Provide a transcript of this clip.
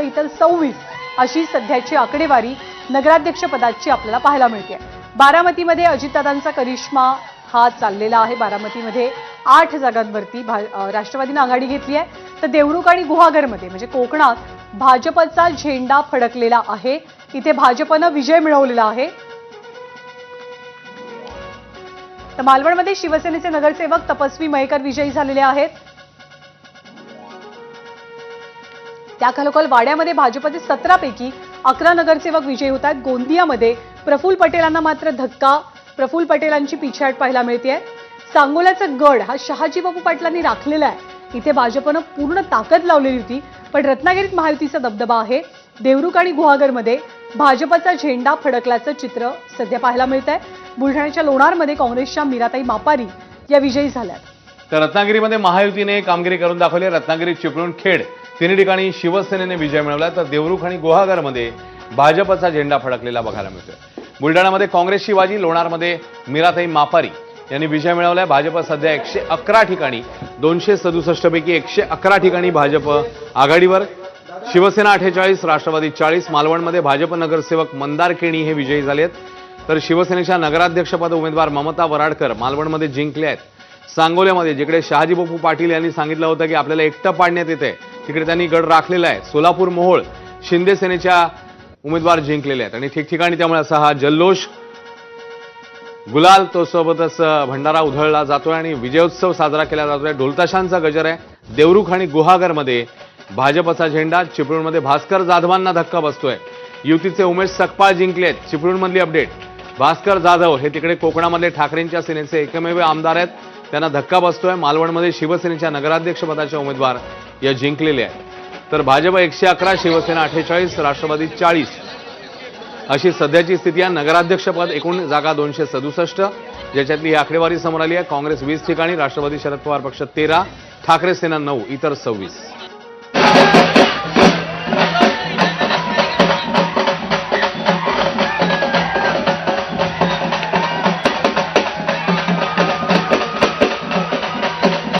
इतर 26 अशी सध्याची आकडेवारी नगराध्यक्षपदाची आपल्याला पाहायला मिळते। बारामतीमध्ये अजितदादांचा करिश्मा हा चाललेला आहे। बारामतीमध्ये 8 जागांवरती राष्ट्रवादीने आघाडी घेतली आहे, तर देवरुख आणि गुहागरमध्ये म्हणजे कोकणात भाजपचा झेंडा फडकलेला आहे। इथे भाजपने विजय मिळवलेला आहे। तर मालवणमध्ये शिवसेनेचे नगरसेवक तपस्वी मयेकर विजयी झालेले आहेत। त्याखालोखाल वाड्यामध्ये भाजपचे 17 पैकी 11 नगरसेवक विजयी होत आहेत। गोंदियामध्ये प्रफुल्ल पटेलांना मात्र धक्का, प्रफुल्ल पटेलांची पिछाड पाहायला मिळते। सांगोल्याचा गड हा शहाजी बापू पाटलांनी राखलेला आहे। इथे भाजपने पूर्ण ताकद लावलेली होती, पण रत्नागिरीत महायुतीचा दबदबा आहे। देवरुख आणि गुहागरमध्ये भाजपचा झेंडा फडकल्याचं चित्र सध्या पाहायला मिळत आहे। बुलढाण्याच्या लोणारमध्ये काँग्रेसच्या मीराताई मापारी या विजयी झाल्यात। तर रत्नागिरीमध्ये महायुतीने कामगिरी करून दाखवली। रत्नागिरी, चिपळूण, खेड तिन्ही ठिकाणी शिवसेनेने विजय मिळवला, तर देवरुख आणि गुहागरमध्ये भाजपचा झेंडा फडकलेला बघायला मिळतोय। बुलढाण्यामध्ये काँग्रेसची बाजी, लोणारमध्ये मीराताई मापारी यांनी विजय मिळवलाय। भाजप सध्या 111 ठिकाणी 267 पैकी 111 ठिकाणी भाजप आघाडीवर, शिवसेना 48, राष्ट्रवादी 40। मालवणमध्ये भाजप नगरसेवक मंदार केणी हे विजयी झालेत, तर शिवसेनेच्या नगराध्यक्षपद उमेदवार ममता वराडकर मालवणमध्ये जिंकले आहेत। सांगोल्यामध्ये जिकडे शहाजी बापू पाटील यांनी सांगितलं होतं की आपल्याला एकटं पाडण्यात येते, तिकडे त्यांनी गड राखलेला आहे। सोलापूर, मोहोळ शिंदे सेनेच्या उमेदवार जिंकलेले आहेत आणि ठिकठिकाणी त्यामुळे असा हा जल्लोष, गुलाल तो सोबतच भंडारा उधळला जातोय आणि विजयोत्सव साजरा केला जातोय। ढोलताशांचा गजर आहे। देवरुख आणि गुहागरमध्ये भाजपचा झेंडा, चिपळूणमध्ये भास्कर जाधवांना धक्का बसतोय। युतीचे उमेश सकपाळ जिंकलेत। चिपळूणमधली अपडेट, भास्कर जाधव हे तिकडे कोकणामधले ठाकरेंच्या सेनेचे एकमेव आमदार आहेत, त्यांना धक्का बसतोय। मालवणमध्ये शिवसेनेच्या नगराध्यक्षपदाचे उमेदवार या जिंकलेले आहेत, तर भाजप 111, शिवसेना 48, राष्ट्रवादी 40 अशी सध्याची स्थिती आहे। नगराध्यक्षपद एकूण जागा 267, ज्याच्यातली ही आकडेवारी समोर आली आहे। काँग्रेस 20 ठिकाणी, राष्ट्रवादी शरद पवार पक्ष 13, ठाकरे सेना 9, इतर 26।